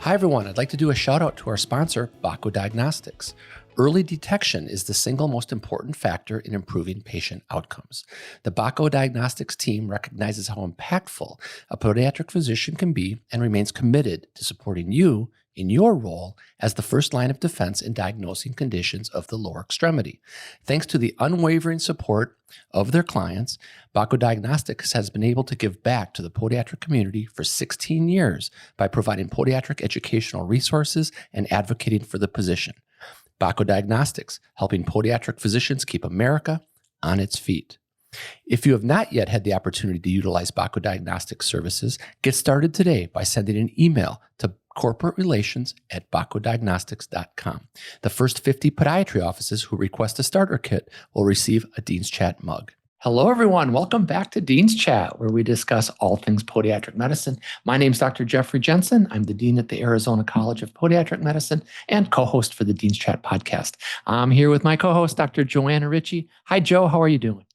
Hi, everyone. I'd like to do a shout out to our sponsor, Bako Diagnostics. Early detection is the single most important factor in improving patient outcomes. The Bako Diagnostics team recognizes how impactful a podiatric physician can be and remains committed to supporting you in your role as the first line of defense in diagnosing conditions of the lower extremity. Thanks to the unwavering support of their clients, Bako Diagnostics has been able to give back to the podiatric community for 16 years by providing podiatric educational resources and advocating for the position. Bako Diagnostics, helping podiatric physicians keep America on its feet. If you have not yet had the opportunity to utilize Bako Diagnostics services, get started today by sending an email to corporaterelations@bakoddiagnostics.com. The first 50 podiatry offices who request a starter kit will receive a Dean's Chat mug. Hello, everyone. Welcome back to Dean's Chat, where we discuss all things podiatric medicine. My name is Dr. Jeffrey Jensen. I'm the Dean at the Arizona College of Podiatric Medicine and co-host for the Dean's Chat podcast. I'm here with my co-host, Dr. Johanna Richey. Hi, Joe. How are you doing?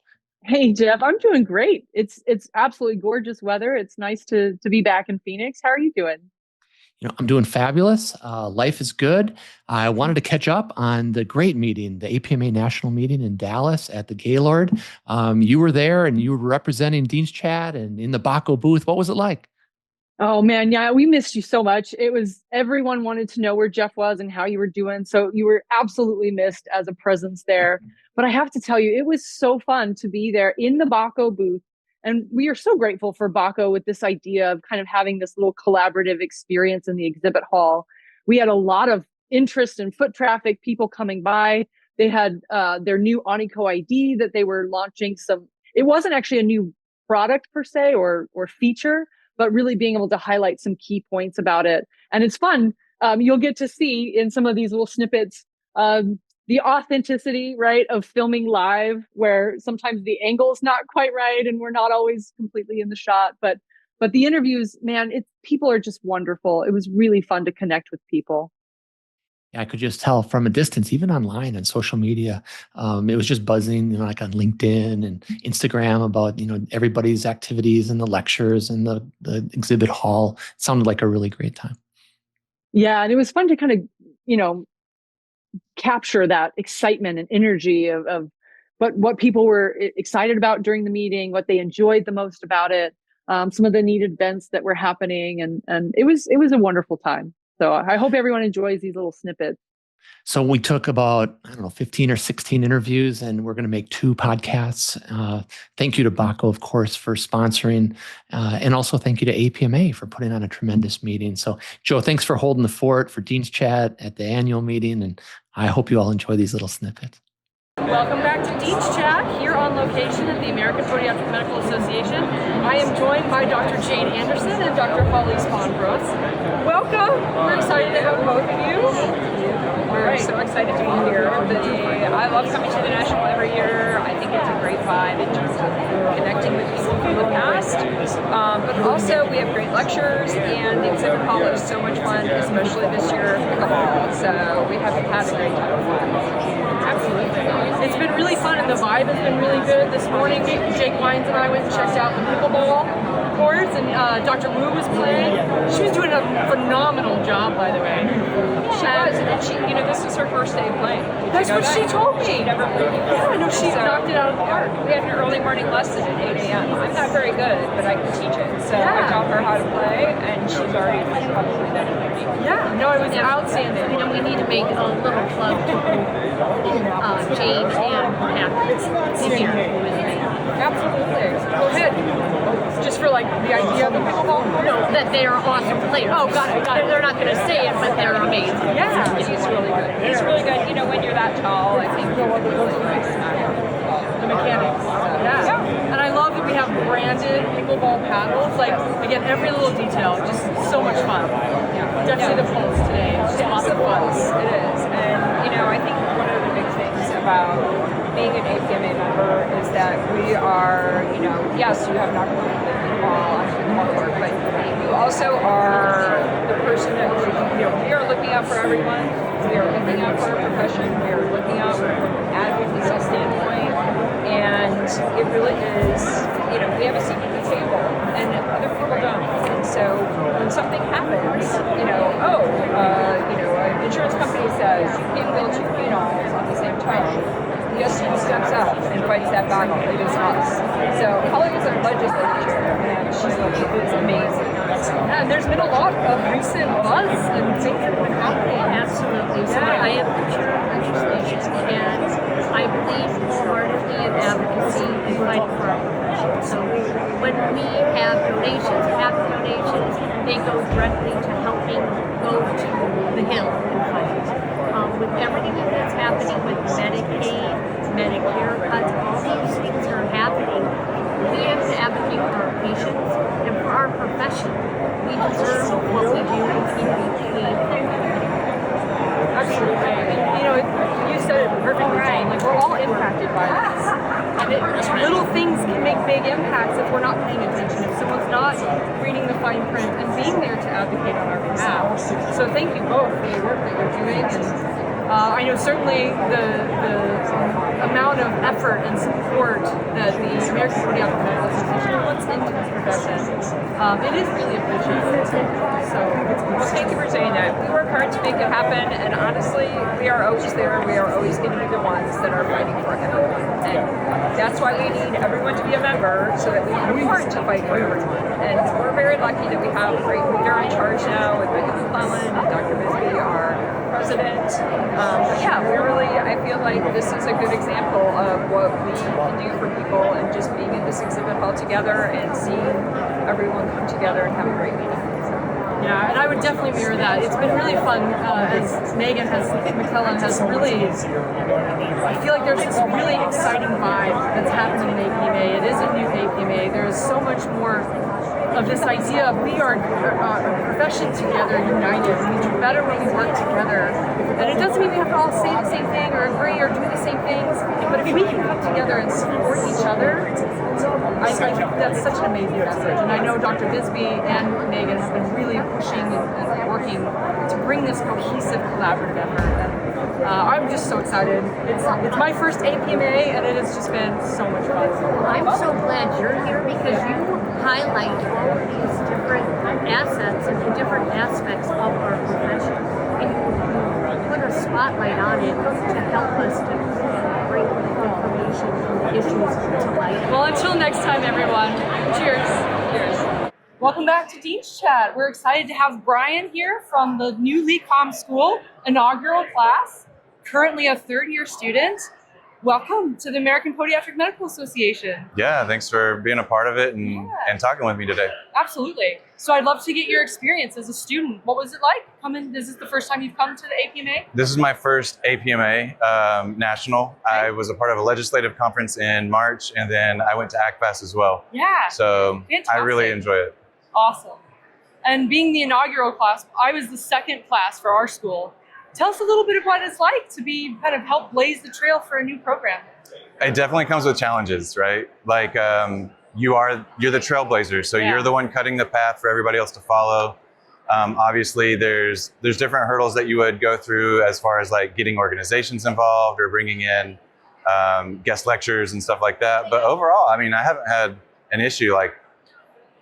Hey, Jeff. I'm doing great. It's absolutely gorgeous weather. It's nice to be back in Phoenix. How are you doing? I'm doing fabulous. Life is good. I wanted to catch up on the great meeting, the APMA national meeting in Dallas at the Gaylord. You were there and you were representing Dean's Chat and in the Bako booth. What was it like? Oh man, yeah, we missed you so much. Everyone wanted to know where Jeff was and how you were doing. So you were absolutely missed as a presence there. But I have to tell you, it was so fun to be there in the Bako booth. And we are so grateful for Bako with this idea of kind of having this little collaborative experience in the exhibit hall. We had a lot of interest in foot traffic, people coming by. They had their new Onico ID that they were launching. It wasn't actually a new product per se or feature, but really being able to highlight some key points about it. And it's fun. You'll get to see in some of these little snippets the authenticity, right, of filming live, where sometimes the angle's not quite right and we're not always completely in the shot. But the interviews, man, people are just wonderful. It was really fun to connect with people. Yeah, I could just tell from a distance, even online and social media, it was just buzzing, like on LinkedIn and Instagram about, everybody's activities and the lectures and the exhibit hall. It sounded like a really great time. Yeah, and it was fun to kind of, capture that excitement and energy of what people were excited about during the meeting, what they enjoyed the most about it, some of the neat events that were happening, and it was a wonderful time. So I hope everyone enjoys these little snippets. So we took about, 15 or 16 interviews, and we're going to make 2 podcasts. Thank you to Bako, of course, for sponsoring, and also thank you to APMA for putting on a tremendous meeting. So, Joe, thanks for holding the fort for Dean's Chat at the annual meeting, and I hope you all enjoy these little snippets. Welcome back to Dean's Chat here on location at the American Podiatric Medical Association. I am joined by Dr. Jane Anderson and Dr. Holly Sponbros. Welcome. We're excited to have both of you. We're so excited to be here. I love coming to the National every year. I think it's a great vibe in terms of connecting with people from the past. But also we have great lectures, and the exhibit hall is so much fun, especially this year, pickleball. So we have had a great time. Absolutely. It's been really fun, and the vibe has been really good. This morning, Jake Wines and I went and checked out the pickleball courts, and Dr. Wu was playing. She was doing a phenomenal job, by the way. She was, and she, this was her first day playing. That's what she told me. She never played. Yeah, no, she knocked it out of the park. We had an early morning lesson at 8 a.m. I'm not very good, but I can teach it. So I taught her how to play, and she's already probably better than me. Yeah, no, it was outstanding. And we need to make a little club to Jane and Patrick here with me. Absolutely. Go ahead. Just for like the idea of the pickleball? No, that they are awesome players. Oh, got it. They're not going to say it, but they're amazing. Yeah, he's really good. He's really good. When you're that tall, I think you can really the mechanics. Yeah. And I love that we have branded pickleball paddles. Like, again, every little detail, just so much fun. Yeah. Definitely the pulse today. It's just lots of fun. It is. And, I think one of the big things about being an APMA member is that we are, yes, you have an opportunity to play pickleball on the pickleball court, but you also are the person that we are looking out for everyone. We are looking out for our profession. We are looking out from an advocacy standpoint. And it really is, we have a seat at the table and other people don't. And so when something happens, steps up and fights that battle. It is us. So Holly is our legislature, and she is amazing. And there's been a lot of recent buzz and things that have been happening. Absolutely. So I am the chair of legislation, and I believe wholeheartedly in advocacy and fighting for our profession. So when we have donations, they go directly to helping go to the Hill and fight. With everything that's happening with Medicaid, Medicare cuts, all these things are happening. We have to advocate for our patients and for our profession. We deserve what we do and keep being paid. Absolutely. You said it perfectly, Jane. Like, we're all impacted by this. And little things can make big impacts if we're not paying attention, if someone's not reading the fine print and being there to advocate on our behalf. So thank you both for the work that you're doing. And I know certainly the amount of effort and support that the American Podiatric Medical Association puts into this profession, it is really appreciated. So, well, thank you for saying that. We work hard to make it happen, and honestly, we are always there. We are always going to be the ones that are fighting for everyone. And that's why we need everyone to be a member, so that we can afford to fight for everyone. And we're very lucky that we have a great leader in charge now with Bako and Dr. Bisbee, our president. But yeah, I feel like this is a good example of what we can do for people, and just being in this exhibit hall together and seeing everyone come together and have a great meeting. So. Yeah, and I would definitely mirror that. It's been really fun as McClellan has really, I feel like there's this really exciting vibe that's happening in APMA. It is a new APMA. There's so much more of this idea of we are a profession together, united. We do better when we work together. And it doesn't mean we have to all say the same thing or agree or do the same things, but if we can come together and support each other, I think that's such an amazing message. And I know Dr. Bisbee and Megan have been really pushing and working to bring this cohesive, collaborative effort. And I'm just so excited. It's my first APMA, and it has just been so much fun. I'm so glad you're here because you highlight all of these different assets and the different aspects of our profession. And you put a spotlight on it to help us to bring information and issues to light. Well, until next time, everyone. Cheers. Cheers. Welcome back to Dean's Chat. We're excited to have Brian here from the new LeComm School inaugural class, currently a third-year student. Welcome to the American Podiatric Medical Association. Yeah, thanks for being a part of it and talking with me today. Absolutely. So I'd love to get your experience as a student. What was it like coming? Is this the first time you've come to the APMA? This is my first APMA national. I was a part of a legislative conference in March, and then I went to ACFAS as well. Yeah. So fantastic. I really enjoy it. Awesome. And being the inaugural class, I was the second class for our school. Tell us a little bit of what it's like to be kind of help blaze the trail for a new program. It definitely comes with challenges, right? Like you're the trailblazer, so you're the one cutting the path for everybody else to follow. Obviously, there's different hurdles that you would go through as far as like getting organizations involved or bringing in guest lectures and stuff like that. But overall, I mean, I haven't had an issue. Like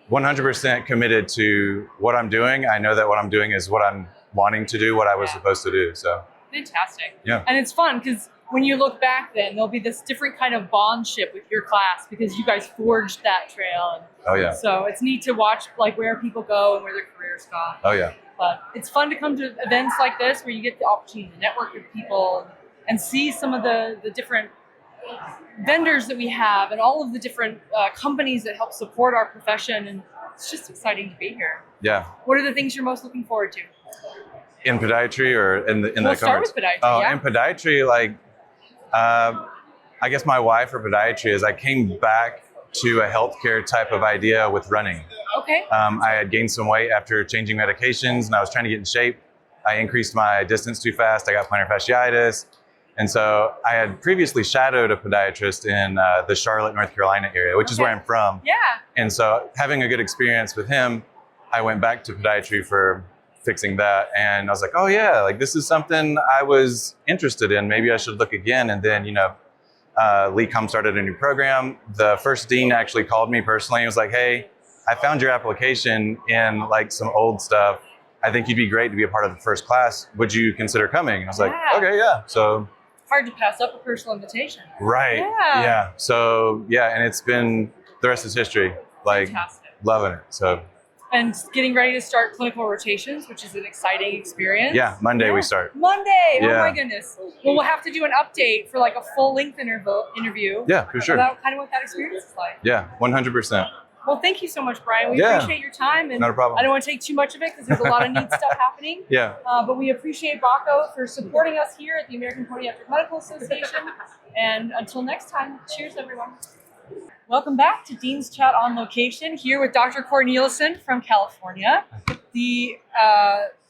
100% committed to what I'm doing. I know that what I'm doing is what I'm wanting to do, what I was supposed to do. So fantastic. Yeah. And it's fun because when you look back then, there'll be this different kind of bondship with your class because you guys forged that trail. And oh yeah. So it's neat to watch like where people go and where their careers go. Oh yeah. But it's fun to come to events like this where you get the opportunity to network with people and see some of the different vendors that we have and all of the different companies that help support our profession. And it's just exciting to be here. Yeah. What are the things you're most looking forward to? In podiatry or in the We'll start conference? with podiatry, Oh, yeah. in podiatry, like, I guess my why for podiatry is I came back to a healthcare type of idea with running. Okay. I had gained some weight after changing medications and I was trying to get in shape. I increased my distance too fast. I got plantar fasciitis. And so I had previously shadowed a podiatrist in the Charlotte, North Carolina area, which is where I'm from. Yeah. And so having a good experience with him, I went back to podiatry for fixing that. And I was like, oh yeah, like this is something I was interested in. Maybe I should look again. And then, LeComm started a new program. The first dean actually called me personally. He was like, hey, I found your application in like some old stuff. I think you'd be great to be a part of the first class. Would you consider coming? And I was like, okay, yeah. So hard to pass up a personal invitation. Right. Yeah. So and it's been, the rest is history. Like, Fantastic. loving it. So. And getting ready to start clinical rotations, which is an exciting experience. Yeah, Monday we start. Monday. Oh Yeah. my goodness. Well, we'll have to do an update for like a full length interview. Yeah, for sure. About kind of what that experience is like. Yeah, 100%. Well, thank you so much, Brian. We Yeah. appreciate your time. And Not a problem. I don't want to take too much of it because there's a lot of neat stuff happening. Yeah. But we appreciate Bako for supporting us here at the American Podiatric Medical Association. And until next time, cheers, everyone. Welcome back to Dean's Chat on Location, here with Dr. Corneliuson from California. The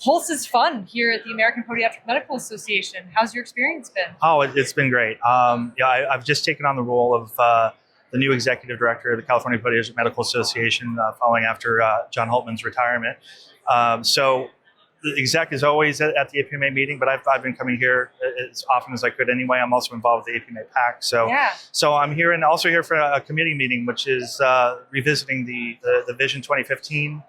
Pulse is fun here at the American Podiatric Medical Association. How's your experience been? Oh, it's been great. I've just taken on the role of the new executive director of the California Podiatric Medical Association following after John Holtman's retirement. So the exec is always at the APMA meeting, but I've been coming here as often as I could anyway. I'm also involved with the APMA PAC. So I'm here and also here for a committee meeting, which is revisiting the Vision 2015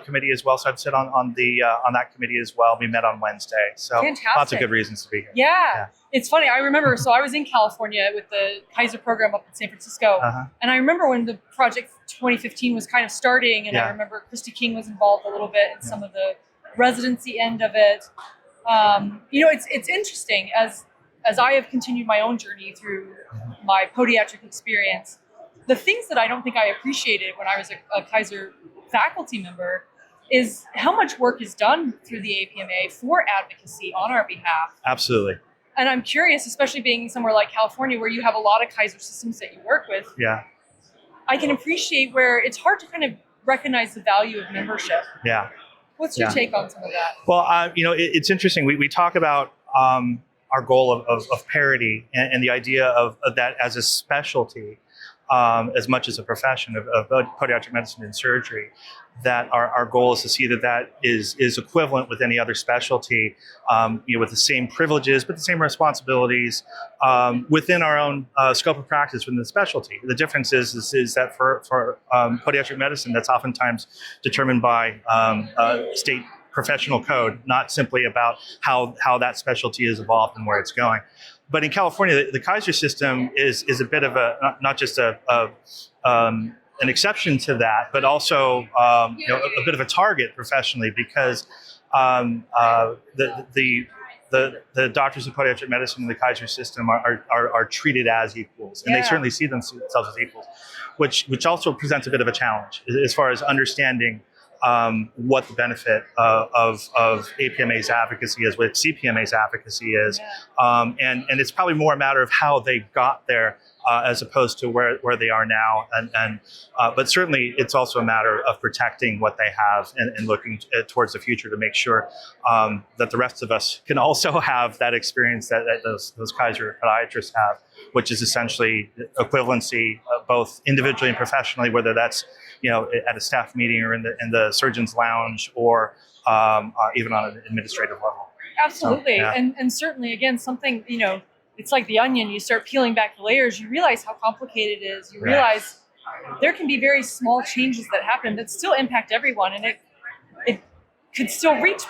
committee as well. So I've sit on that committee as well. We met on Wednesday. So Fantastic. Lots of good reasons to be here. Yeah. It's funny. I remember, so I was in California with the Kaiser program up in San Francisco. And I remember when the project 2015 was kind of starting, and I remember Christy King was involved a little bit in some of the residency end of it. It's interesting as I have continued my own journey through my podiatric experience. The things that I don't think I appreciated when I was a Kaiser faculty member is how much work is done through the APMA for advocacy on our behalf. Absolutely. And I'm curious, especially being somewhere like California where you have a lot of Kaiser systems that you work with. Yeah. I can appreciate where it's hard to kind of recognize the value of membership. Yeah. What's your take on some of that? Well, it's interesting. We talk about our goal of parity and the idea of that as a specialty, as much as a profession of podiatric medicine and surgery. That our goal is to see that is equivalent with any other specialty, with the same privileges but the same responsibilities within our own scope of practice within the specialty. The difference is that for podiatric medicine, that's oftentimes determined by state professional code, not simply about how that specialty is evolved and where it's going. But in California, the Kaiser system is a bit of not just an exception to that, but also a bit of a target professionally, because the doctors of podiatric medicine in the Kaiser system are treated as equals, and they certainly see themselves as equals, which also presents a bit of a challenge as far as understanding what the benefit of APMA's advocacy is, what CPMA's advocacy is, and it's probably more a matter of how they got there as opposed to where they are now, but certainly it's also a matter of protecting what they have and looking towards the future to make sure that the rest of us can also have that experience that those Kaiser podiatrists have, which is essentially equivalency both individually and professionally, whether that's at a staff meeting or in the surgeon's lounge or even on an administrative level. Absolutely. So, and certainly, again, something, it's like the onion. You start peeling back the layers, you realize how complicated it is. You realize there can be very small changes that happen that still impact everyone. And it could still reach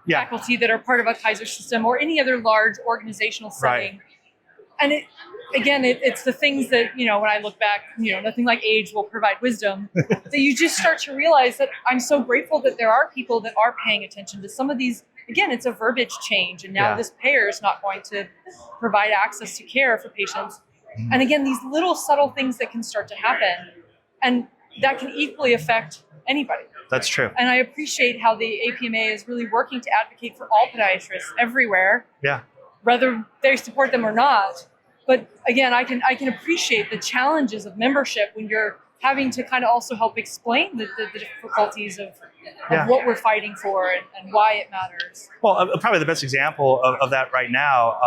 faculty that are part of a Kaiser system or any other large organizational setting. And it's the things that, when I look back, nothing like age will provide wisdom, that you just start to realize that I'm so grateful that there are people that are paying attention to some of these. Again, it's a verbiage change, and now this payer is not going to provide access to care for patients. And again, these little subtle things that can start to happen, and that can equally affect anybody. That's true. And I appreciate how the APMA is really working to advocate for all podiatrists everywhere. Yeah. Whether they support them or not. But again, I can appreciate the challenges of membership when you're having to kind of also help explain the difficulties of what we're fighting for and why it matters. Well, probably the best example of that right now,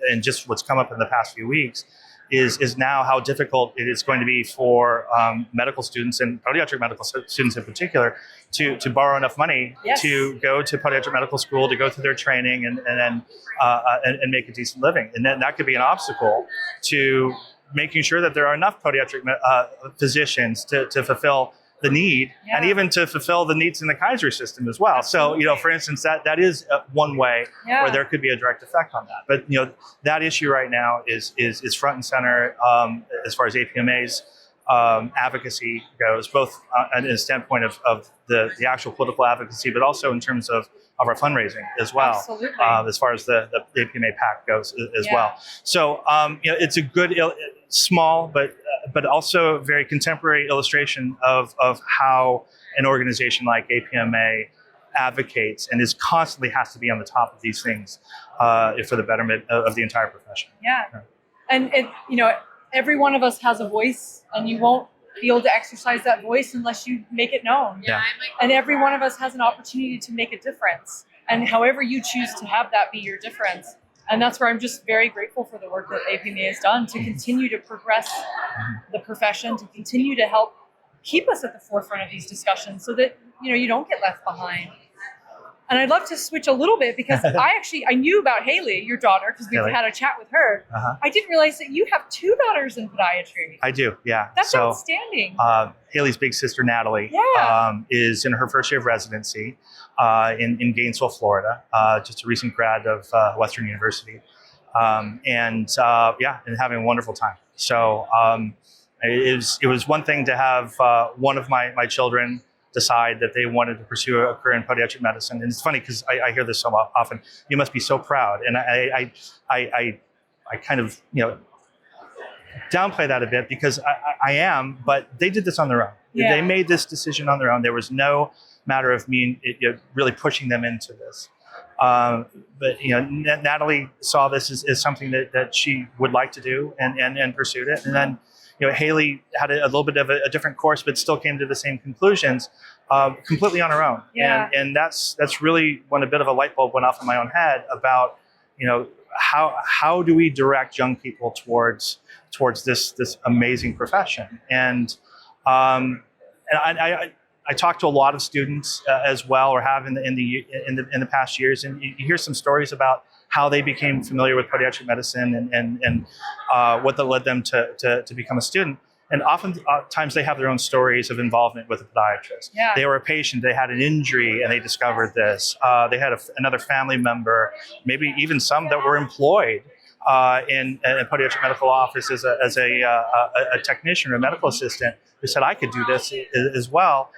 and just what's come up in the past few weeks, is now how difficult it is going to be for medical students and podiatric medical students in particular to borrow enough money to go to podiatric medical school, to go through their training and make a decent living. And then that could be an obstacle to making sure that there are enough podiatric physicians to fulfill the need, and even to fulfill the needs in the Kaiser system as well. Absolutely. So, for instance, that is one way where there could be a direct effect on that. But, that issue right now is front and center as far as APMA's advocacy goes, both in a standpoint of the actual political advocacy, but also in terms of our fundraising as well. Absolutely. As far as the APMA PAC goes as well. So, it's a good, small, but also very contemporary illustration of how an organization like APMA advocates and is constantly has to be on the top of these things for the betterment of the entire profession. Yeah. And every one of us has a voice, and you won't be able to exercise that voice unless you make it known. Yeah. And every one of us has an opportunity to make a difference. And however you choose to have that be your difference. And that's where I'm just very grateful for the work that APMA has done to continue to progress the profession, to continue to help keep us at the forefront of these discussions so that, you don't get left behind. And I'd love to switch a little bit because I knew about Haley, your daughter, because we've had a chat with her. I didn't realize that you have 2 daughters in podiatry. I do, yeah. That's outstanding. Haley's big sister, Natalie, is in her first year of residency in Gainesville, Florida, just a recent grad of Western University. And having a wonderful time. So it was one thing to have one of my children decide that they wanted to pursue a career in podiatric medicine. And it's funny because I hear this so often. You must be so proud. And I kind of, downplay that a bit because I am, but they did this on their own. Yeah. They made this decision on their own. There was no matter of me really pushing them into this. But Natalie saw this as something that she would like to do and pursued it. And then Haley had a little bit of a different course, but still came to the same conclusions completely on her own. Yeah. And that's really when a bit of a light bulb went off in my own head about how do we direct young people towards this amazing profession. And I talked to a lot of students as well, or have in the past years, and you hear some stories about how they became familiar with podiatric medicine and what that led them to become a student. And oftentimes they have their own stories of involvement with a podiatrist. Yeah. They were a patient, they had an injury, and they discovered this. They had another family member, maybe even some that were employed in a podiatric medical office as a technician or a medical assistant who said, I could do this as well.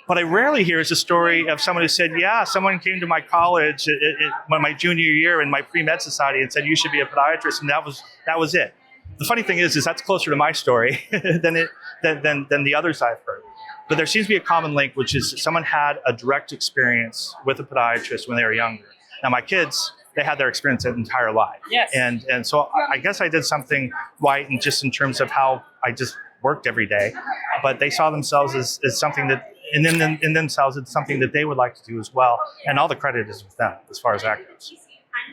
But I rarely hear is a story of someone who said, someone came to my college when my junior year in my pre-med society and said, you should be a podiatrist. And that was it. The funny thing is that's closer to my story than the others I've heard. But there seems to be a common link, which is someone had a direct experience with a podiatrist when they were younger. Now my kids, they had their experience their entire life. Yes. And so I guess I did something right in terms of how I just worked every day. But they saw themselves as something that, and then in themselves, it's something that they would like to do as well. And all the credit is with them as far as that goes.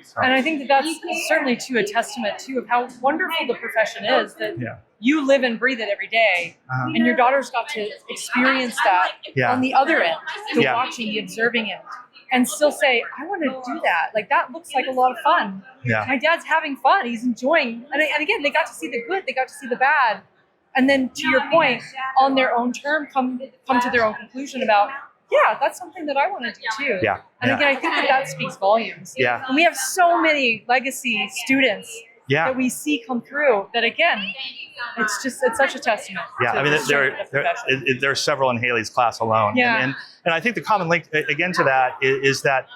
So. And I think that's certainly a testament too of how wonderful the profession is, that you live and breathe it every day. And your daughter's got to experience that on the other end, the watching, the observing it, and still say, I want to do that. Like, that looks like a lot of fun. Yeah. My dad's having fun. He's enjoying. And again, they got to see the good. They got to see the bad. And then, to your point, on their own term, come to their own conclusion about, that's something that I want to do too. Yeah. And again, I think that speaks volumes. Yeah. And we have so many legacy students that we see come through that, again, it's such a testament. Yeah, I mean, there are several in Haley's class alone. Yeah. And I think the common link, again, to that is that,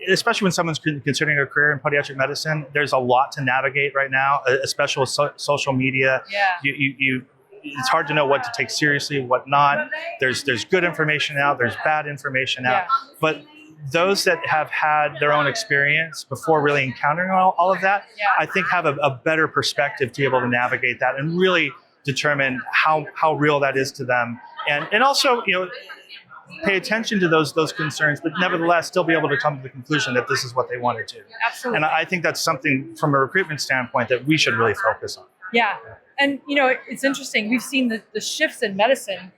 especially when someone's considering a career in podiatric medicine, there's a lot to navigate right now, especially with social media. Yeah. It's hard to know what to take seriously, what not. There's good information out, there's bad information out. But those that have had their own experience before really encountering all of that, I think have a better perspective to be able to navigate that and really determine how real that is to them. And also, pay attention to those concerns, but nevertheless still be able to come to the conclusion that this is what they want to do. Absolutely. And I think that's something from a recruitment standpoint that we should really focus on. Yeah. And, it's interesting. We've seen the shifts in medicine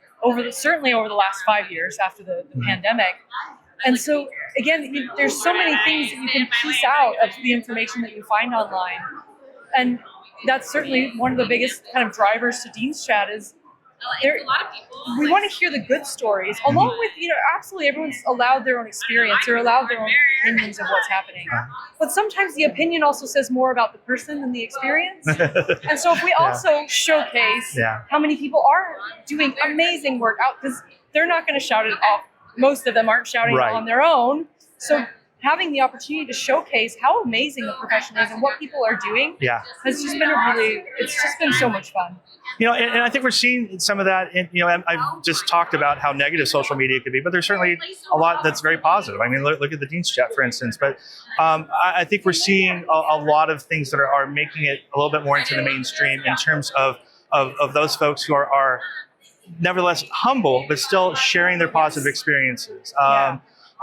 certainly over the last 5 years after the pandemic. And so, again, there's so many things that you can piece out of the information that you find online. And that's certainly one of the biggest kind of drivers to Dean's Chat is There, we want to hear the good stories, along with, absolutely everyone's allowed their own experience. They're allowed their own opinions of what's happening. But sometimes the opinion also says more about the person than the experience. And so if we also showcase how many people are doing amazing work out, because they're not going to shout it off. Most of them aren't shouting it on their own. So having the opportunity to showcase how amazing the profession is and what people are doing has just been it's just been so much fun. And I think we're seeing some of that. I've just talked about how negative social media could be, but there's certainly a lot that's very positive. I mean, look at the Dean's Chat, for instance. But I think we're seeing a lot of things that are making it a little bit more into the mainstream in terms of those folks who are nevertheless humble, but still sharing their positive experiences.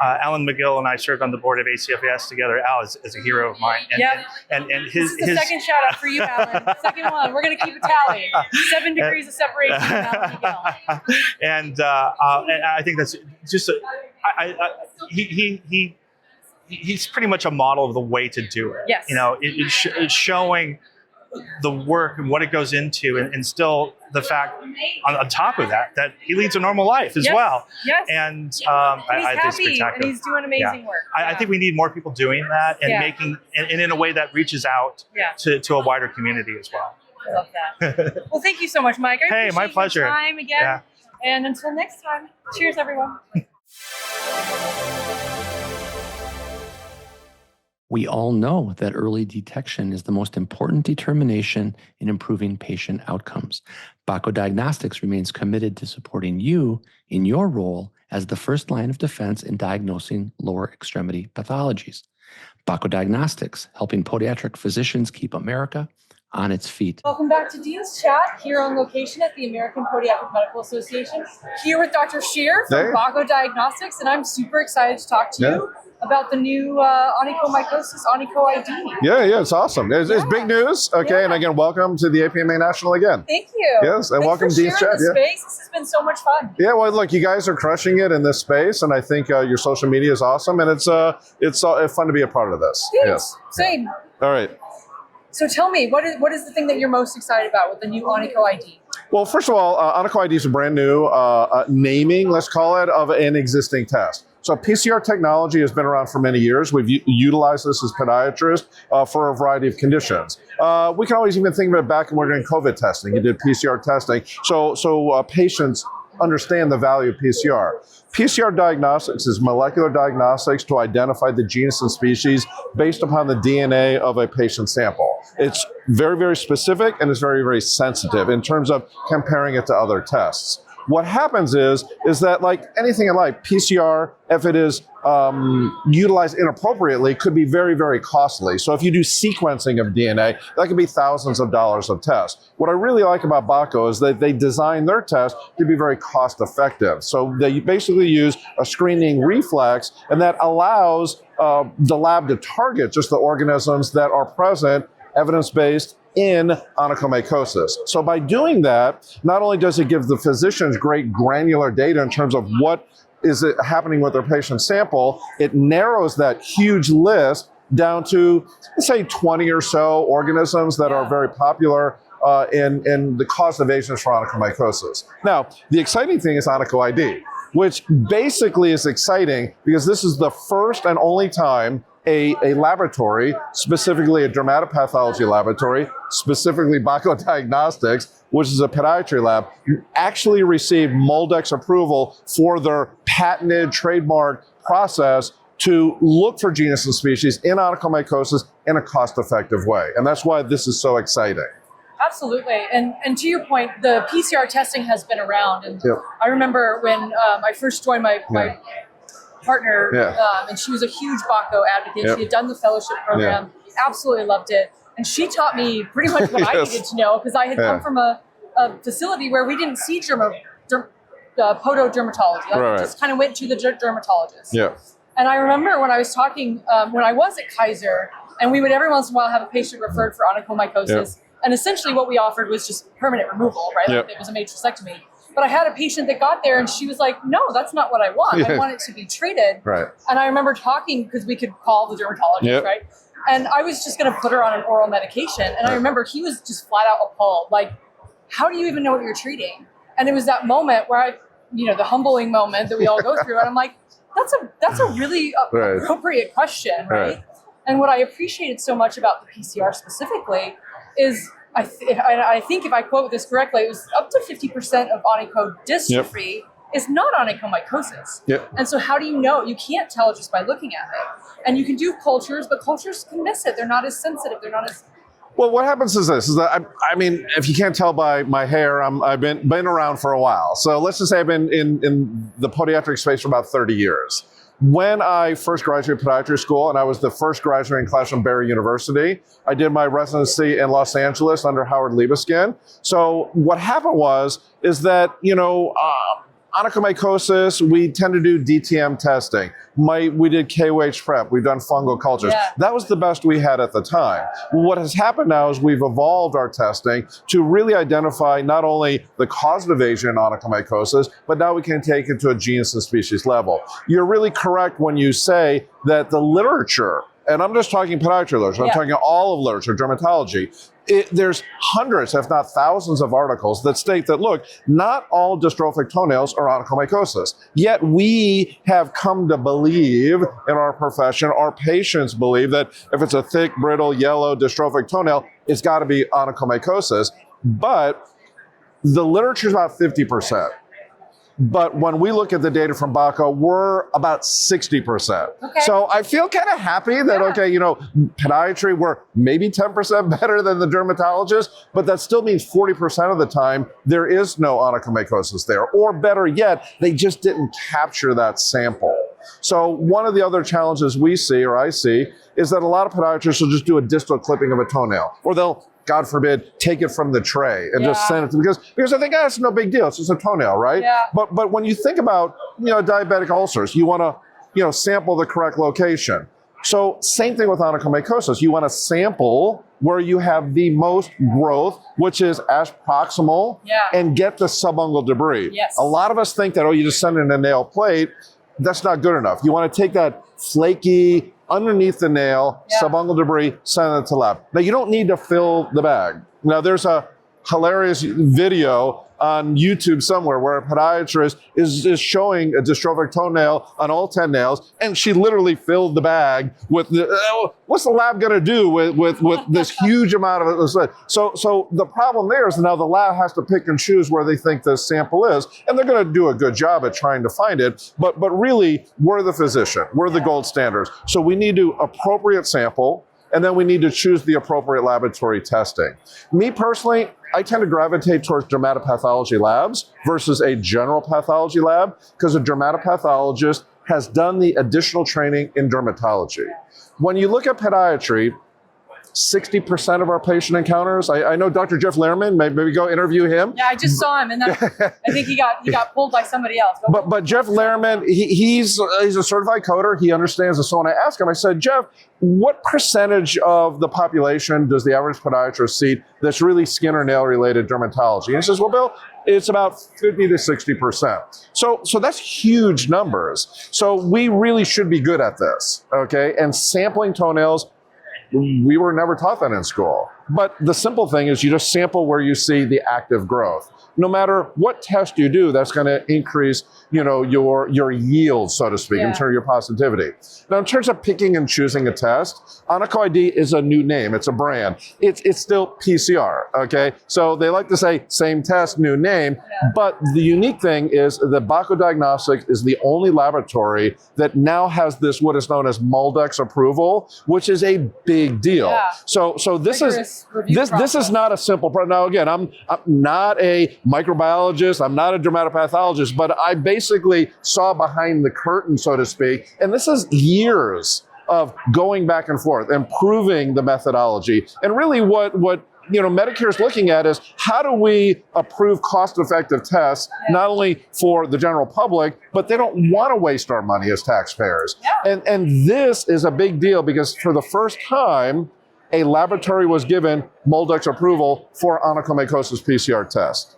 Alan McGill and I served on the board of ACFAS together. Al is a hero of mine. And his second shout out for you, Alan. Second one. We're going to keep a tally. 7 degrees of separation from Alan McGill. And I think that's just he's pretty much a model of the way to do it. Yes. It's showing the work and what it goes into, and still the fact on top of that he leads a normal life as well. Yes. And he's I think happy it's spectacular. and he's doing amazing work. I think we need more people doing that and making and in a way that reaches out to a wider community as well. I love that. Well, thank you so much, Mike. I appreciate my pleasure. your time again. And until next time, cheers, everyone. We all know that early detection is the most important determination in improving patient outcomes. Bako Diagnostics remains committed to supporting you in your role as the first line of defense in diagnosing lower extremity pathologies. Bako Diagnostics, helping podiatric physicians keep America on its feet. Welcome back to Dean's Chat here on location at the American Podiatric Medical Association. Here with Dr. Shear from Bako Diagnostics, and I'm super excited to talk to you about the new onychomycosis Onycho ID. Yeah, it's awesome. It's big news. Okay, and again, welcome to the APMA National again. Thank you. Yes, and welcome to Dean's Chat. Space. This has been so much fun. Yeah, well, look, you guys are crushing it in this space, and I think your social media is awesome, and it's fun to be a part of this. Thanks. Yes. Same. All right. So tell me, what is the thing that you're most excited about with the new Onycho ID? Well, first of all, Onycho ID is a brand new naming, let's call it, of an existing test. So PCR technology has been around for many years. We've utilized this as podiatrists for a variety of conditions. We can always even think of it back when we were doing COVID testing. You did PCR testing. So patients understand the value of PCR. PCR diagnostics is molecular diagnostics to identify the genus and species based upon the DNA of a patient sample. It's very, very specific, and it's very, very sensitive in terms of comparing it to other tests. What happens is that, like anything in life, PCR, if it is utilized inappropriately, could be very, very costly. So if you do sequencing of DNA, that could be thousands of dollars of tests. What I really like about Bako is that they design their test to be very cost effective. So they basically use a screening reflex, and that allows the lab to target just the organisms that are present, evidence-based, in onychomycosis. So by doing that, not only does it give the physicians great granular data in terms of what is happening with their patient sample, it narrows that huge list down to, let's say, 20 or so organisms that are very popular in the cause of agents for onychomycosis. Now, the exciting thing is Onycho ID, which basically is exciting because this is the first and only time a laboratory, specifically a dermatopathology laboratory, specifically Bako Diagnostics, which is a podiatry lab, actually received MolDX approval for their patented trademark process to look for genus and species in onychomycosis in a cost-effective way. And that's why this is so exciting. Absolutely. And to your point, the PCR testing has been around. And I remember when I first joined my partner, and she was a huge Bako advocate. She had done the fellowship program, absolutely loved it. And she taught me pretty much what I needed to know, because I had come from a facility where we didn't see pododermatology. I just kind of went to the dermatologist. And I remember when I was talking, when I was at Kaiser, and we would every once in a while have a patient referred for onychomycosis. And essentially what we offered was just permanent removal, right? Like it was a matrixectomy. But I had a patient that got there and she was like, no, that's not what I want. I want it to be treated. And I remember talking, because we could call the dermatologist, right? And I was just going to put her on an oral medication. And I remember he was just flat out appalled. Like, how do you even know what you're treating? And it was that moment where the humbling moment that we all go through. And I'm like, that's a really appropriate question, right? And what I appreciated so much about the PCR specifically is, I think if I quote this correctly, it was up to 50% of onychodystrophy is not onychomycosis. And so how do you know? You can't tell just by looking at it. And you can do cultures, but cultures can miss it. They're not as sensitive. They're not as... Well, what happens is this, is that, I mean, if you can't tell by my hair, I've been around for a while. So let's just say I've been in the podiatric space for about 30 years. When I first graduated podiatry school, and I was the first graduating class from Barry University, I did my residency in Los Angeles under Howard Liebeskin. So what happened is that, onychomycosis, we tend to do DTM testing. We did KOH prep. We've done fungal cultures. That was the best we had at the time. What has happened now is we've evolved our testing to really identify not only the causative agent in onychomycosis, but now we can take it to a genus and species level. You're really correct when you say that the literature, and I'm just talking podiatry literature, I'm talking all of literature, dermatology, there's hundreds, if not thousands of articles that state that, look, not all dystrophic toenails are onychomycosis. Yet we have come to believe in our profession, our patients believe that if it's a thick, brittle, yellow, dystrophic toenail, it's got to be onychomycosis. But the literature is about 50%. But when we look at the data from Bako, we're about 60%. So I feel kind of happy that, podiatry, we're maybe 10% better than the dermatologist, but that still means 40% of the time there is no onychomycosis there. Or better yet, they just didn't capture that sample. So one of the other challenges we see, or I see, is that a lot of podiatrists will just do a distal clipping of a toenail, or they'll, God forbid, take it from the tray and just send it to, because I think it's no big deal. It's just a toenail, right? But when you think about diabetic ulcers, you want to sample the correct location. So same thing with onychomycosis. You want to sample where you have the most growth, which is as proximal, and get the subungual debris. A lot of us think that, you just send in a nail plate. That's not good enough. You want to take that flaky, underneath the nail, subungual debris, send it to lab. Now, you don't need to fill the bag. Now, there's a hilarious video on YouTube somewhere where a podiatrist is showing a dystrophic toenail on all 10 nails, and she literally filled the bag with what's the lab going to do with this huge amount of it? So the problem there is now the lab has to pick and choose where they think the sample is, and they're going to do a good job at trying to find it, but really, we're the physician. We're the gold standards. So we need to appropriate sample, and then we need to choose the appropriate laboratory testing. Me personally, I tend to gravitate towards dermatopathology labs versus a general pathology lab, because a dermatopathologist has done the additional training in dermatology. When you look at podiatry, 60% of our patient encounters, I know Dr. Jeff Lehrman, maybe go interview him. Yeah, I just saw him, and I think he got pulled by somebody else. But Jeff Lehrman, he's a certified coder. He understands this. So when I asked him, I said, Jeff, what percentage of the population does the average podiatrist see that's really skin or nail related dermatology? And he says, well, Bill, it's about 50 to 60%. So that's huge numbers. So we really should be good at this, okay? And sampling toenails, we were never taught that in school. But the simple thing is you just sample where you see the active growth. No matter what test you do, that's going to increase, your yield, so to speak, in terms of your positivity. Now, in terms of picking and choosing a test, OnychoID is a new name. It's a brand. It's still PCR, okay? So they like to say same test, new name. But the unique thing is that Bako Diagnostics is the only laboratory that now has this, what is known as MolDX approval, which is a big deal. So this is not a simple problem. Now, again, I'm not a microbiologist, I'm not a dermatopathologist, but I basically saw behind the curtain, so to speak, and this is years of going back and forth, improving the methodology. And really what Medicare is looking at is how do we approve cost-effective tests, not only for the general public, but they don't want to waste our money as taxpayers. And this is a big deal because for the first time, a laboratory was given MolDX approval for onychomycosis PCR test.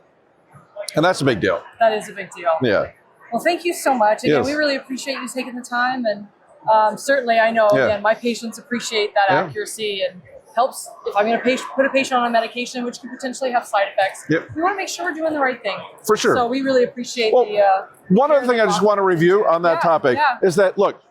And that's a big deal. That is a big deal. Yeah. Well, thank you so much. Again, we really appreciate you taking the time. And certainly I know, again, my patients appreciate that accuracy. And helps if I'm going to put a patient on a medication which could potentially have side effects. Yep. We want to make sure we're doing the right thing. For sure. So we really appreciate one other thing I just want to review on that topic is that, look,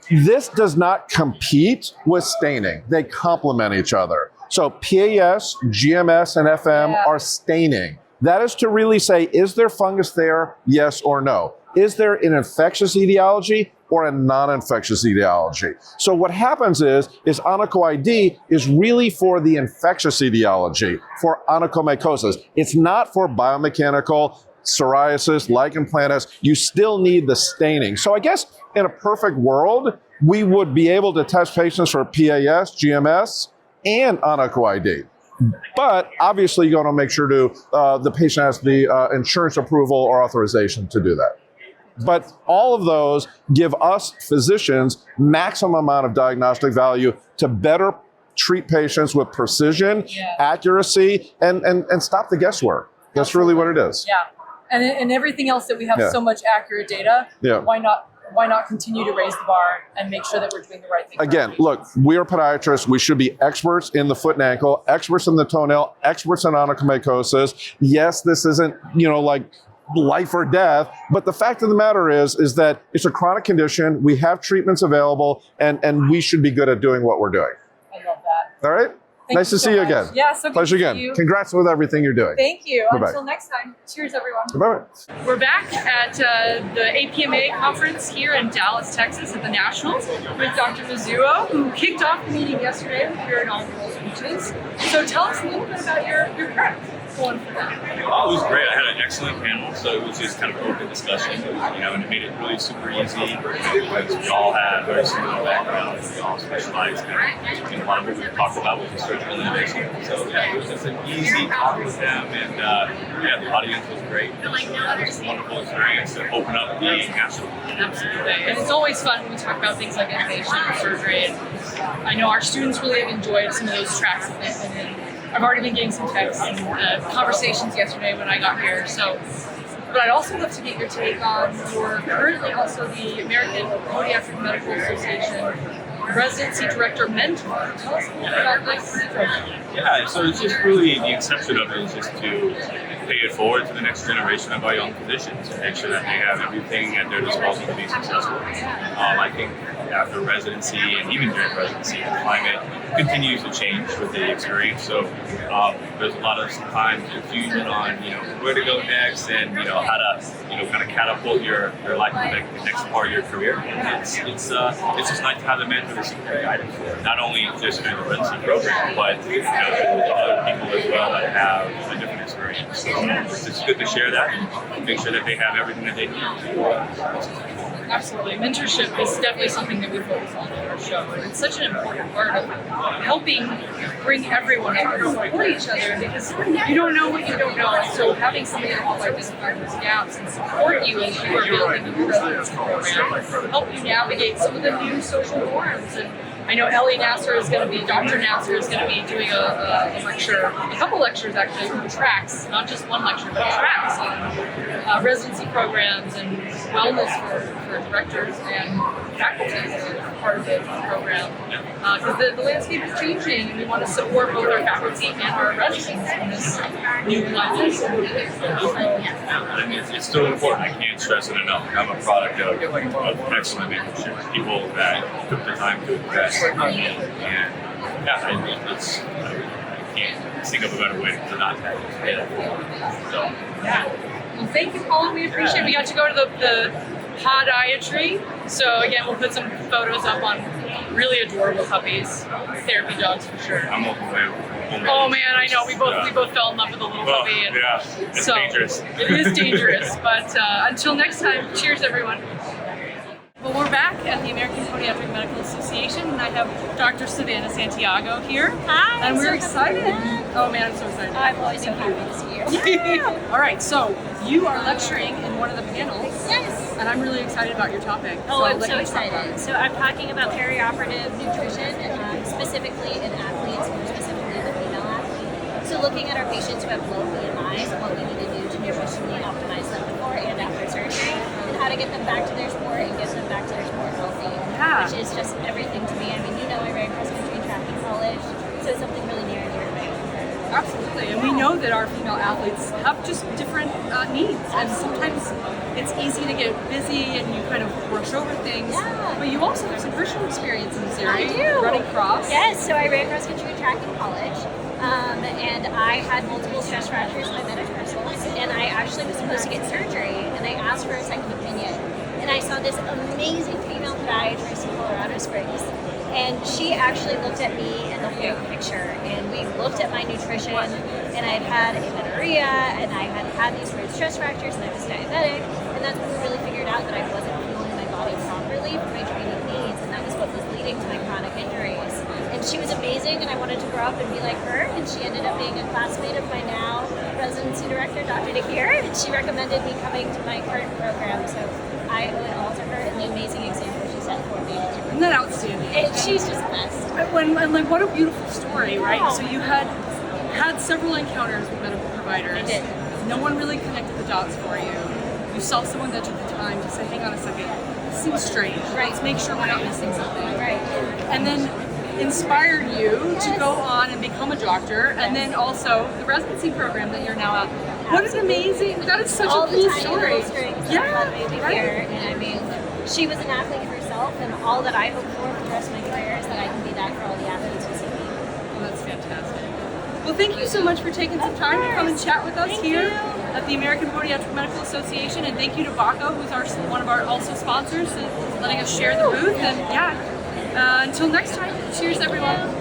this does not compete with staining. They complement each other. So PAS, GMS, and FM are staining. That is to really say, is there fungus there? Yes or no. Is there an infectious etiology or a non-infectious etiology? So what happens is onycho-ID is really for the infectious etiology, for onychomycosis. It's not for biomechanical psoriasis, lichen planus. You still need the staining. So I guess in a perfect world, we would be able to test patients for PAS, GMS, and onycho-ID. But obviously, you want to make sure the patient has the insurance approval or authorization to do that. But all of those give us physicians maximum amount of diagnostic value to better treat patients with precision, accuracy, and stop the guesswork. That's really what it is. Yeah. And everything else that we have so much accurate data, why not continue to raise the bar and make sure that we're doing the right thing? Again, look, we are podiatrists. We should be experts in the foot and ankle, experts in the toenail, experts in onychomycosis. Yes, this isn't, like life or death, but the fact of the matter is that it's a chronic condition. We have treatments available, and we should be good at doing what we're doing. I love that. All right? Nice to see you again. Yeah, so good Pleasure to again. see you. Congrats with everything you're doing. Thank you. Bye-bye. Until next time. Cheers, everyone. Bye-bye. We're back at the APMA conference here in Dallas, Texas at the Nationals with Dr. Mizuo, who kicked off the meeting yesterday with your inaugural speeches. So tell us a little bit about your prep going for that. Oh, it was great. I had an excellent panel, so it was just kind of open discussion, and it made it really super easy because we all have very similar backgrounds. We all specialize in a lot of what we talked about with the surgical innovation. So yeah, it was just an easy talk with them, and the audience was great. It was a wonderful experience to open up the national. Absolutely, and it's always fun when we talk about things like innovation and surgery. And I know our students really have enjoyed some of those tracks that they've been in. I've already been getting some texts and conversations yesterday when I got here. So, but I'd also love to get your take on you're currently also the American Podiatric Medical Association Residency Director Mentor. Tell us a little bit about this program. Yeah, so it's just really the inception of it is just to pay it forward to the next generation of our young physicians and make sure that they have everything at their disposal to be successful. I think after residency and even during residency, the climate continues to change with the experience. So there's a lot of sometimes confusion on where to go next and how to kind of catapult your life in the next part of your career. And it's just nice to have the mentor to see guidance, not only just during the residency program, but with other people as well that have a different experience. So it's good to share that and make sure that they have everything that they need. Absolutely. Mentorship is definitely something that we focus on our show. And it's such an important part of helping bring everyone up and support each other because you don't know what you don't know. And so having somebody to help identify those gaps and support you as you are building your residency program, help you navigate some of the new social norms. And I know Dr. Nasser is going to be doing a lecture, a couple lectures actually, from tracks, not just one lecture, but tracks on residency programs and wellness for directors and faculty as a part of the program. Because the landscape is changing and we want to support both our faculty and our residents in this new climate. It's still important. I can't stress it enough. I'm a product of excellent mentorship, people that took the time to invest. And I can't think of a better way to not have it. So, Well, thank you, Colin. We appreciate it. We got to go to the Podiatry. So again, we'll put some photos up on really adorable puppies, therapy dogs for sure. I'm open. Oh man, I know. We both fell in love with a little puppy. And it's dangerous. It is dangerous. But until next time, cheers, everyone. Well, we're back at the American Podiatric Medical Association, and I have Dr. Savannah Santiago here. Hi. And we're excited. Oh man, I'm so excited. I'm always so happy to see you. Yeah. All right, so you are lecturing in one of the panels. Yes. And I'm really excited about your topic. Oh, I'm so excited. So I'm talking about perioperative nutrition, specifically in athletes, more specifically the female athlete. So looking at our patients who have low BMIs and what we need to do to nutritionally optimize them before and after surgery, and how to get them back to their sport and get them back to their sport healthy, which is just everything to me. I mean, I ran cross country and track in college. and sometimes it's easy to get busy and you kind of rush over things. Yeah. But you also have some personal experience in this area. I do. Running cross. Yes, so I ran cross country and track in college. And I had multiple stress fractures in my metatarsals, and I actually was supposed to get surgery, and I asked for a second opinion. And I saw this amazing female podiatrist in Colorado Springs, and she actually looked at me in the whole picture, and we looked at my nutrition, and I had amenorrhea, and I had these weird stress fractures, and I was diabetic, and that's when we really figured out that I wasn't fueling my body properly for my training needs, and that was what was leading to my chronic injuries. And she was amazing, and I wanted to grow up and be like her, and she ended up being a classmate of my now residency director, Dr. Nakir, and she recommended me coming to my current program, so I owe it all to her and the amazing example she set for me. Isn't that outstanding? She's just the best. And like, what a beautiful story, right? Yeah. So you had several encounters with medical providers. I did. No one really connected the dots for you. You saw someone that took the time to say, hang on a second, this seems strange. Right. Let's make sure we're not missing something. Right. And then inspired you to go on and become a doctor, and then also the residency program that you're now at. What is amazing! That is such All a cool the tiny story. little strings Yeah, that led me right. here, and I mean, she was an athlete herself, and all that I hope for the rest of my career is that I can be that for all the athletes who see me. Well, that's fantastic. Well, thank you so much for taking some time to come and chat with us Thank here you. at the American Podiatric Medical Association, and thank you to Bako, who's one of our also sponsors, and letting us share the booth. And until next time, cheers, everyone.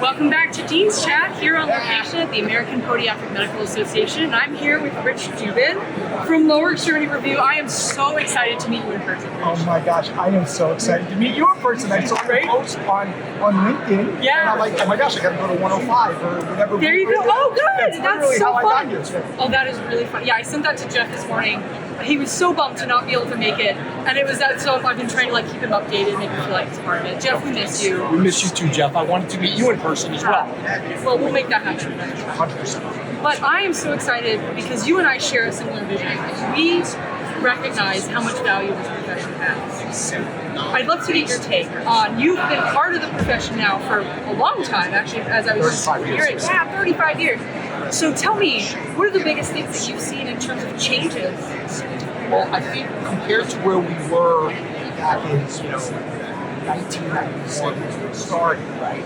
Welcome back to Dean's Chat here on location at the American Podiatric Medical Association. And I'm here with Rich Dubin from Lower Extremity Review. I am so excited to meet you in person. Oh my gosh, I am so excited to meet you in person. I saw your post on LinkedIn. Yeah. And I'm like, oh my gosh, I gotta go to 105 or whatever. There you go. Oh, good. That's literally so how I fun. got here. Oh, that is really fun. Yeah, I sent that to Jeff this morning. He was so bummed to not be able to make it, and it was that. So I've been trying to keep him updated, make him feel like he's part of it. Jeff, we miss you. We miss you too, Jeff. I wanted to meet you in person as well. Well, we'll make that happen. 100%. But I am so excited because you and I share a similar vision. We recognize how much value this profession has. I'd love to get your take on, you've been part of the profession now for a long time, actually, as I was 35 years. hearing. Yeah, 35 years. So tell me, what are the biggest things that you've seen in terms of changes? Well, I think compared to where we were back in 1991 when we started, right?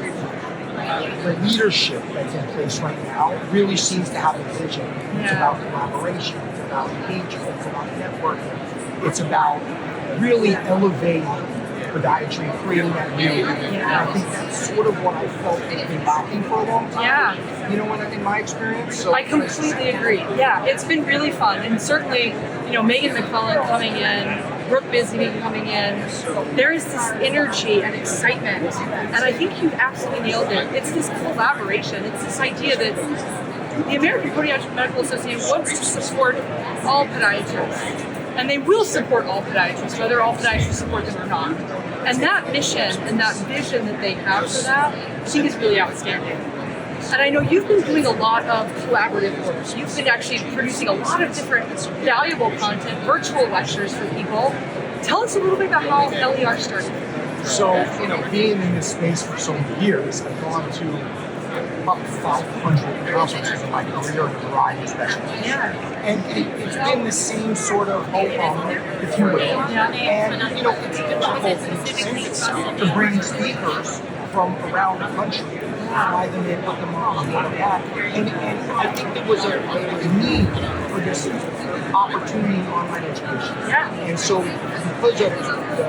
The leadership that's in place right now really seems to have a vision. It's about collaboration, it's about engagement, it's about networking, it's about really elevating podiatry, creating that new. And I think that's sort of what I felt has been lacking for a long time. Yeah. You know, in my experience. So I completely agree. Yeah, it's been really fun. And certainly, Megan McClellan coming in, Brooke Bisbee coming in, there is this energy and excitement. And I think you absolutely nailed it. It's this collaboration. It's this idea that the American Podiatric Medical Association wants to support all podiatrists. And they will support all podiatrists, whether all podiatrists support them or not. And that mission and that vision that they have for that, I think is really outstanding. And I know you've been doing a lot of collaborative work. You've been actually producing a lot of different valuable content, virtual lectures for people. Tell us a little bit about how LER started. So, being in this space for so many years, I've gone to about 500 conferences in my career in a variety of specialties. Yeah. And it's been the same sort of if you will. Yeah. And, it's difficult to bring speakers from around the country, fly them in, put them on, and all of that. And I think there was a need for this opportunity in online education. Yeah. And so, because of the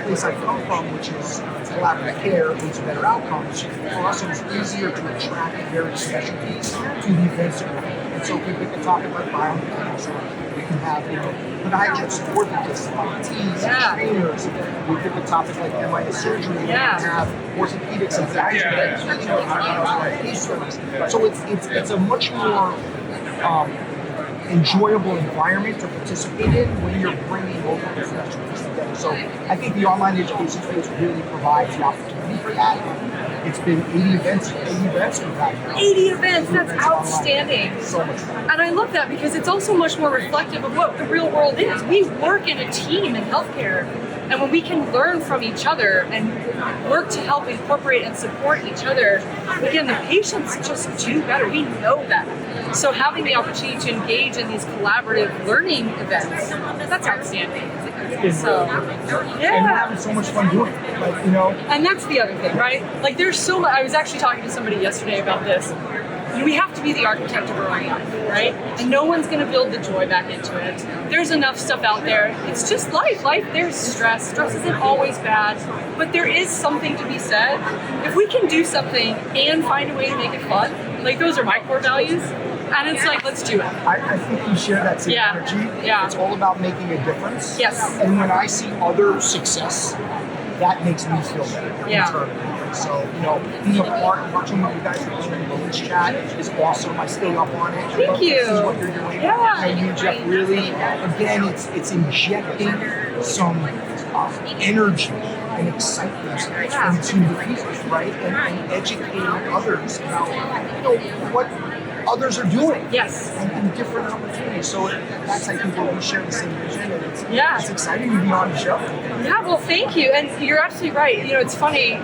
place I come from, which is collaborative care, leads to better outcomes, for us it was easier to attract various specialties to the events that we're in. And so, if we pick a topic like biomechanics, we can have podiatrists, orthotists, ITs, trainers. We pick a topic like MIS surgery, we can have orthopedics and podiatrists, So it's a much more enjoyable environment to participate in when you're bringing local professionals together. So I think the online education space really provides the opportunity for that. It's been 80 events we've had now. 80 events, that's outstanding. So much fun. And I love that because it's also much more reflective of what the real world is. We work in a team in healthcare. And when we can learn from each other and work to help incorporate and support each other, again, the patients just do better. We know that. So having the opportunity to engage in these collaborative learning events, that's outstanding. So, And we're having so much fun doing it. Like, you know. And that's the other thing, right? Like there's so much, I was actually talking to somebody yesterday about this. We have to be the architect of our own life, right? And no one's going to build the joy back into it. There's enough stuff out there. It's just life. There's stress. Stress isn't always bad, but there is something to be said. If we can do something and find a way to make it fun, like those are my core values. And it's like, let's do it. I think we share that same energy. Yeah. It's all about making a difference. Yes. And when I see other success, that makes me feel better. Yeah. Internally. So, you know, being a part of watching what you guys are doing in the Village Chat is awesome. I stay up on it. Thank you. This is what you're doing. Yeah. And you, Jeff, really, again, it's injecting some energy and excitement into the people, right? And educating others about, you know, what others are doing. Yes. And different opportunities. So that's, I think, where we share the same vision. And Yeah. It's exciting to be on the show. Yeah, well, thank you. And you're absolutely right. You know, it's funny.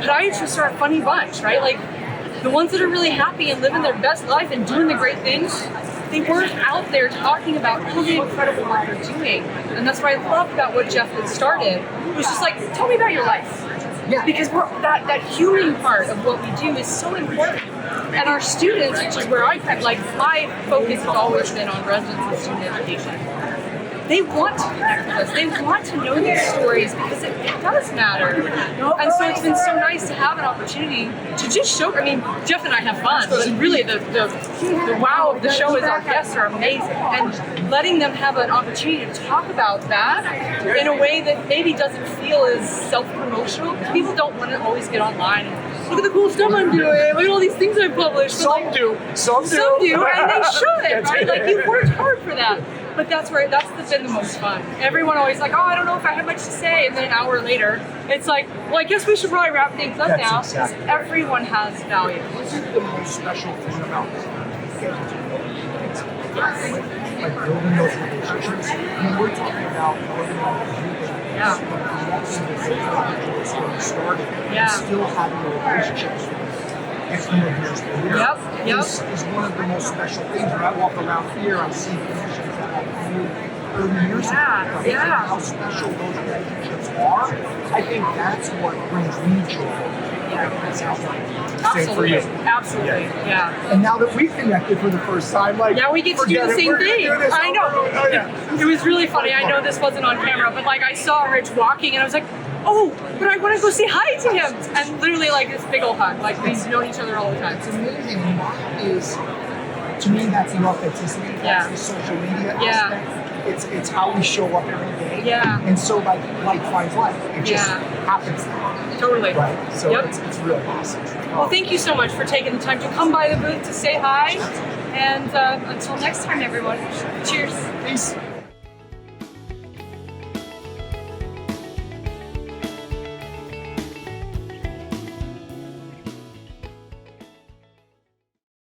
Podiatrists are a funny bunch, right? Like, the ones that are really happy and living their best life and doing the great things, they weren't out there talking about all the incredible work they're doing. And that's what I love about what Jeff had started. It was just like, tell me about your life. Yeah. Because that human part of what we do is so important. And our students, which is where I kind of, like, my focus has always been on residency student education. They want to connect with us. They want to know these stories because it does matter. And so it's been so nice to have an opportunity to just show. I mean, Jeff and I have fun, but really the wow of the show is our guests are amazing. And letting them have an opportunity to talk about that in a way that maybe doesn't feel as self-promotional. Because people don't want to always get online and look at the cool stuff I'm doing. Look at all these things I've published. Some do, and they should, right? Like, you've worked hard for that. But that's been the most fun. Everyone always like, oh, I don't know if I have much to say. And then an hour later, it's like, well, I guess we should probably wrap things up now. Exactly. Everyone has value. This is the most special thing about this. Like building those relationships. I mean, we're talking about building getting started and still having a relationship with years later. This is one of the most special things. When I walk around here, I'm seeing connections that I grew 30 years ago. And how special those relationships are. I think that's what brings me joy. Same for you. Absolutely. Yeah. And now that we've connected for the first time, like, we get to do the same thing. I know. Oh, yeah. It was really funny. I know this wasn't on camera, but like I saw Rich walking and I was like, oh, but I want to go say hi to him. And literally like this big old hug. Like we've known each other all the time. It's amazing. And that is, to me, that's the authenticity. That's the social media aspect. It's how we show up every day. Yeah. And so like finds life. It just happens that way. Totally. Right. So it's really awesome. Well, thank you so much for taking the time to come by the booth to say hi. And until next time, everyone. Cheers. Peace.